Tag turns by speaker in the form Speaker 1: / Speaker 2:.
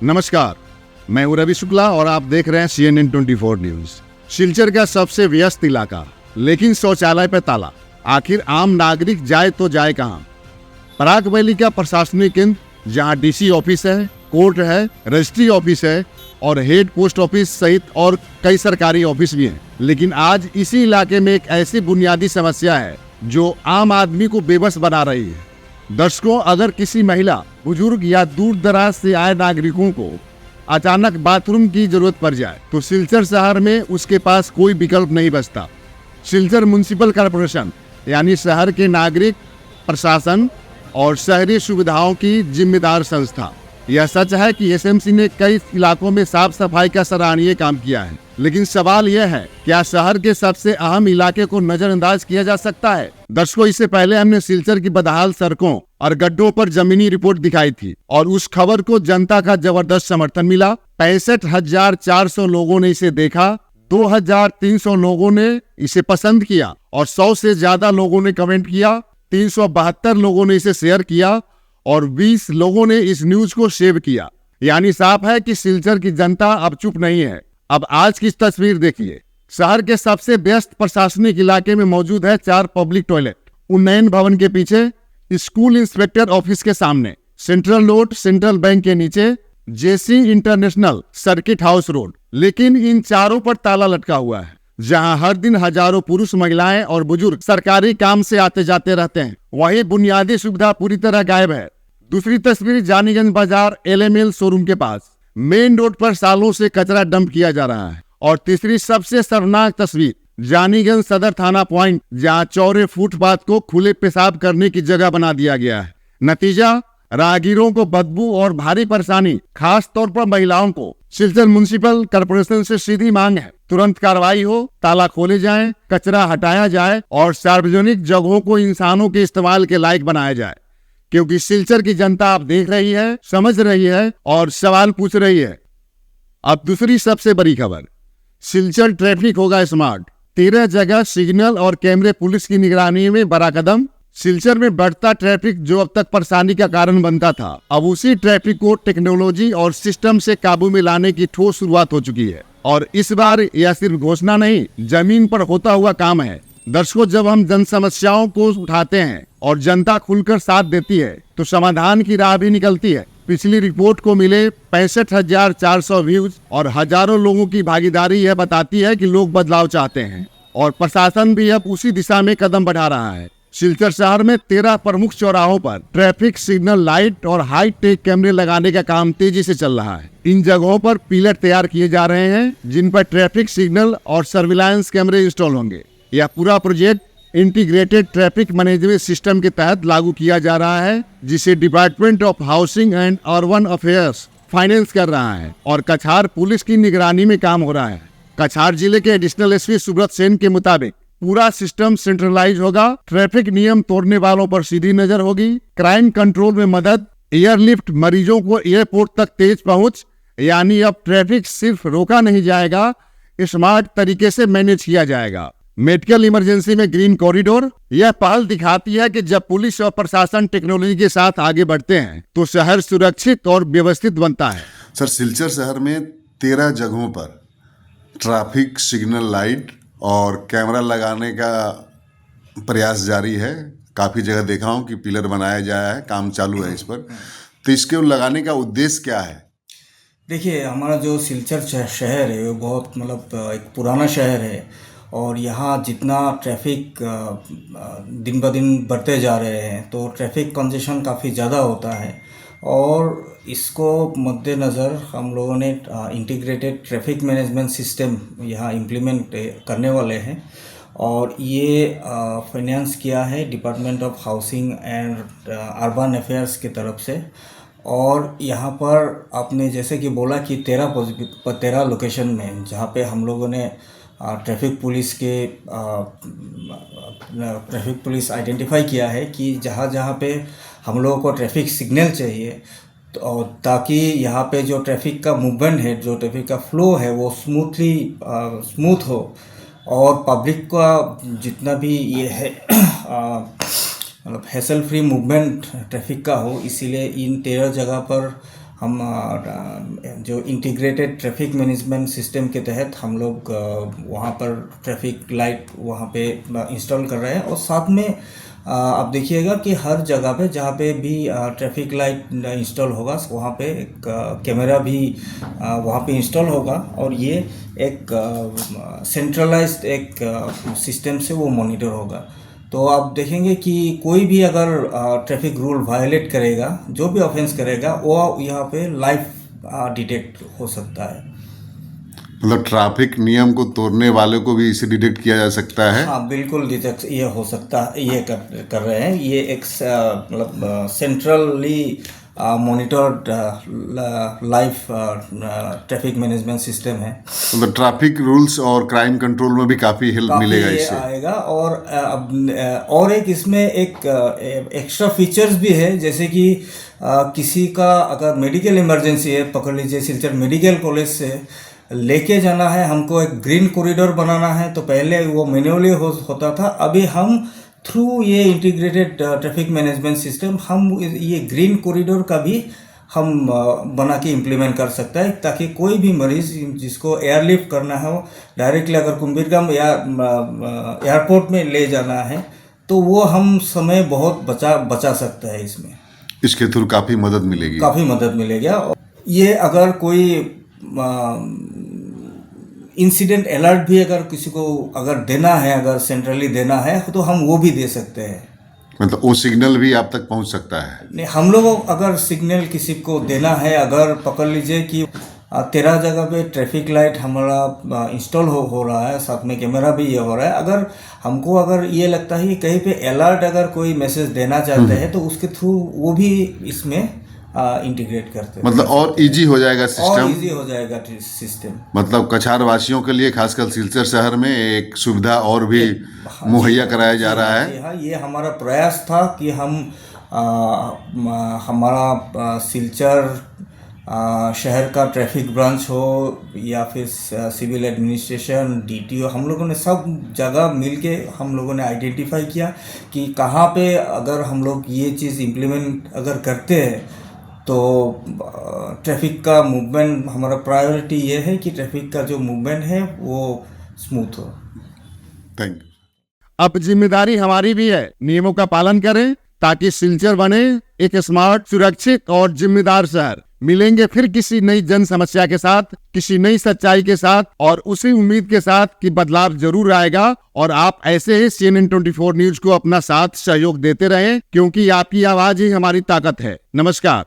Speaker 1: नमस्कार, मैं हूं रवि शुक्ला और आप देख रहे हैं CNN 24 न्यूज। सिलचर का सबसे व्यस्त इलाका, लेकिन शौचालय पर ताला। आखिर आम नागरिक जाए तो जाए कहां? पराग वैली का प्रशासनिक केंद्र, जहां DC ऑफिस है, कोर्ट है, रजिस्ट्री ऑफिस है और हेड पोस्ट ऑफिस सहित और कई सरकारी ऑफिस भी हैं। लेकिन आज इसी इलाके में एक ऐसी बुनियादी समस्या है जो आम आदमी को बेबस बना रही है। दर्शकों, अगर किसी महिला, बुजुर्ग या दूर दराज से आए नागरिकों को अचानक बाथरूम की जरूरत पड़ जाए तो सिलचर शहर में उसके पास कोई विकल्प नहीं बचता। सिलचर म्युनिसिपल कॉर्पोरेशन यानी शहर के नागरिक प्रशासन और शहरी सुविधाओं की जिम्मेदार संस्था। यह सच है कि SMC ने कई इलाकों में साफ सफाई का सराहनीय काम किया है, लेकिन सवाल यह है, क्या शहर के सबसे अहम इलाके को नजरअंदाज किया जा सकता है? दर्शकों, इससे पहले हमने सिलचर की बदहाल सड़कों और गड्ढों पर जमीनी रिपोर्ट दिखाई थी और उस खबर को जनता का जबरदस्त समर्थन मिला। 65,400 लोगों ने इसे देखा, 2,300 लोगों ने इसे पसंद किया और 100 से ज्यादा लोगों ने कमेंट किया। 372 लोगों ने इसे शेयर किया और 20 लोगों ने इस न्यूज को सेव किया। यानी साफ है कि सिलचर की जनता अब चुप नहीं है। अब आज की तस्वीर देखिए। शहर के सबसे व्यस्त प्रशासनिक इलाके में मौजूद है 4 पब्लिक टॉयलेट। उन्नयन भवन के पीछे, स्कूल इंस्पेक्टर ऑफिस के सामने, सेंट्रल रोड, सेंट्रल बैंक के नीचे, JC international, circuit house road. लेकिन इन चारों पर ताला लटका हुआ है, जहां हर दिन हजारों पुरुष, महिलाएं और बुजुर्ग सरकारी काम से आते जाते रहते हैं। वही बुनियादी सुविधा पूरी तरह गायब है। दूसरी तस्वीर जानीगंज बाजार LML शोरूम के पास, मेन रोड पर सालों से कचरा डंप किया जा रहा है। और तीसरी सबसे शर्मनाक तस्वीर जानीगंज सदर थाना पॉइंट, जहां चौड़े फुटपाथ को खुले पेशाब करने की जगह बना दिया गया है। नतीजा, राहगीरों को बदबू और भारी परेशानी, खास तौर पर महिलाओं को। सिलचर म्युनिसिपल कॉर्पोरेशन से सीधी मांग है, तुरंत कार्रवाई हो, ताला खोले जाएं, कचरा हटाया जाए और सार्वजनिक जगहों को इंसानों के इस्तेमाल के लायक बनाया जाए। क्योंकि सिलचर की जनता आप देख रही है, समझ रही है और सवाल पूछ रही है। अब दूसरी सबसे बड़ी खबर, सिलचर ट्रैफिक होगा स्मार्ट। 13 जगह सिग्नल और कैमरे, पुलिस की निगरानी में बड़ा कदम। सिलचर में बढ़ता ट्रैफिक जो अब तक परेशानी का कारण बनता था, अब उसी ट्रैफिक को टेक्नोलॉजी और सिस्टम से काबू में लाने की ठोस शुरुआत हो चुकी है। और इस बार यह सिर्फ घोषणा नहीं, जमीन पर होता हुआ काम है। दर्शकों, जब हम जन समस्याओं को उठाते हैं और जनता खुलकर साथ देती है तो समाधान की राह भी निकलती है। पिछली रिपोर्ट को मिले 65,400 व्यूज और हजारों लोगों की भागीदारी यह बताती है कि लोग बदलाव चाहते हैं और प्रशासन भी अब उसी दिशा में कदम बढ़ा रहा है। सिलचर शहर में 13 प्रमुख चौराहों पर ट्रैफिक सिग्नल लाइट और हाई टेक कैमरे लगाने का काम तेजी से चल रहा है। इन जगहों पर पिलर तैयार किए जा रहे हैं, जिन पर ट्रैफिक सिग्नल और सर्विलांस कैमरे इंस्टॉल होंगे। यह पूरा project integrated traffic management system के तहत लागू किया जा रहा है, जिसे department of housing and urban affairs finance कर रहा है और कछार पुलिस की निगरानी में काम हो रहा है। कछार जिले के एडिशनल SP सुब्रत सेन के मुताबिक पूरा सिस्टम सेंट्रलाइज होगा। ट्रैफिक नियम तोड़ने वालों पर सीधी नजर होगी, क्राइम कंट्रोल में मदद, एयरलिफ्ट, मरीजों को एयरपोर्ट तक तेज पहुंच। यानी अब ट्रैफिक सिर्फ रोका नहीं जाएगा, स्मार्ट तरीके से मैनेज किया जाएगा। मेडिकल इमरजेंसी में ग्रीन कॉरिडोर, यह पहल दिखाती है कि जब पुलिस और प्रशासन टेक्नोलॉजी के साथ आगे बढ़ते हैं तो शहर सुरक्षित और व्यवस्थित बनता है।
Speaker 2: सर, सिलचर शहर में 13 जगहों पर ट्रैफिक सिग्नल लाइट और कैमरा लगाने का प्रयास जारी है। काफ़ी जगह देखा हूँ कि पिलर बनाया जाया है, काम चालू है इस पर। तो इसके लगाने का उद्देश्य क्या है?
Speaker 3: देखिए, हमारा जो सिलचर शहर है वो बहुत एक पुराना शहर है और यहाँ जितना ट्रैफिक दिन ब दिन बढ़ते जा रहे हैं तो ट्रैफिक कंजेशन काफ़ी ज़्यादा होता है और इसको मद्देनज़र हम लोगों ने इंटीग्रेटेड ट्रैफिक मैनेजमेंट सिस्टम यहाँ इम्प्लीमेंट करने वाले हैं और ये फाइनेंस किया है department of housing and urban affairs की तरफ से। और यहाँ पर आपने जैसे कि बोला कि 13 लोकेशन में जहाँ पे हम लोगों ने ट्रैफिक पुलिस आइडेंटिफाई किया है कि जहाँ पे हम लोगों को ट्रैफिक सिग्नल चाहिए तो ताकि यहाँ पे जो ट्रैफिक का मूवमेंट है, जो ट्रैफिक का फ्लो है वो स्मूथ हो और पब्लिक का जितना भी ये है हैसल फ्री मूवमेंट ट्रैफिक का हो। इसीलिए इन 13 जगह पर हम जो इंटीग्रेटेड ट्रैफिक मैनेजमेंट सिस्टम के तहत हम लोग वहाँ पर ट्रैफिक लाइट वहाँ पे इंस्टॉल कर रहे हैं। और साथ में आप देखिएगा कि हर जगह पे जहाँ पे भी ट्रैफिक लाइट इंस्टॉल होगा वहाँ पे एक कैमरा भी वहाँ पे इंस्टॉल होगा, और ये एक सेंट्रलाइज्ड एक सिस्टम से वो मॉनिटर होगा। तो आप देखेंगे कि कोई भी अगर ट्रैफिक रूल वायलेट करेगा, जो भी ऑफेंस करेगा, वो यहाँ पे लाइव डिटेक्ट हो सकता है।
Speaker 2: मतलब ट्रैफिक नियम को तोड़ने वाले को भी इसे डिटेक्ट किया जा सकता है।
Speaker 3: हाँ बिल्कुल डिटेक्ट ये हो सकता है, ये कर रहे हैं। ये एक मतलब centrally monitored live traffic management system है।
Speaker 2: मतलब ट्रैफिक रूल्स और क्राइम कंट्रोल में भी काफ़ी हेल्प मिलेगा इससे।
Speaker 3: आएगा। और एक इसमें एक एक्स्ट्रा फीचर्स भी है, जैसे कि किसी का अगर मेडिकल इमरजेंसी है, पकड़ लीजिए सिलचर मेडिकल कॉलेज से लेके जाना है, हमको एक ग्रीन कॉरिडोर बनाना है, तो पहले वो मैन्युअली होता था। अभी हम थ्रू ये इंटीग्रेटेड ट्रैफिक मैनेजमेंट सिस्टम हम ये ग्रीन कॉरिडोर का भी हम बना के इम्प्लीमेंट कर सकता है, ताकि कोई भी मरीज़ जिसको एयरलिफ्ट करना है, वो डायरेक्टली अगर कुंभीरगाम या एयरपोर्ट में ले जाना है, तो वो हम समय बहुत बचा सकता है। इसमें
Speaker 2: इसके थ्रू काफ़ी मदद मिलेगी।
Speaker 3: काफ़ी मदद मिलेगा। ये अगर कोई इंसिडेंट अलर्ट भी अगर किसी को अगर देना है, अगर सेंट्रली देना है, तो हम वो भी दे सकते हैं।
Speaker 2: मतलब वो सिग्नल भी आप तक पहुंच सकता है।
Speaker 3: नहीं, हम लोग अगर सिग्नल किसी को देना है, अगर पकड़ लीजिए कि 13 जगह पे ट्रैफिक लाइट हमारा इंस्टॉल हो रहा है, साथ में कैमरा भी ये हो रहा है, अगर हमको अगर ये लगता है कि कहीं पे अलर्ट अगर कोई मैसेज देना चाहते हैं, तो उसके थ्रू वो भी इसमें इंटीग्रेट करते हैं।
Speaker 2: मतलब और इजी हो जाएगा
Speaker 3: और
Speaker 2: सिस्टम।
Speaker 3: इजी हो जाएगा सिस्टम।
Speaker 2: मतलब कछार वासियों के लिए खासकर सिलचर शहर में एक सुविधा और भी मुहैया कराया जा रहा है।
Speaker 3: हाँ, ये हमारा प्रयास था कि हम हमारा सिलचर शहर का ट्रैफिक ब्रांच हो या फिर सिविल एडमिनिस्ट्रेशन, डीटीओ, हम लोगों ने सब जगह मिलके हम लोगों ने आइडेंटिफाई किया कि कहाँ पे अगर हम लोग ये चीज़ इम्प्लीमेंट अगर करते हैं, तो ट्रैफिक का मूवमेंट, हमारा प्रायोरिटी ये है कि ट्रैफिक का जो मूवमेंट है वो स्मूथ हो।
Speaker 2: Thank you.
Speaker 1: अब जिम्मेदारी हमारी भी है, नियमों का पालन करें ताकि सिलचर बने एक स्मार्ट, सुरक्षित और जिम्मेदार शहर। मिलेंगे फिर किसी नई जन समस्या के साथ, किसी नई सच्चाई के साथ, और उसी उम्मीद के साथ कि बदलाव जरूर आएगा। और आप ऐसे ही CNN 24 न्यूज को अपना साथ सहयोग देते रहें, क्योंकि आपकी आवाज ही हमारी ताकत है। नमस्कार।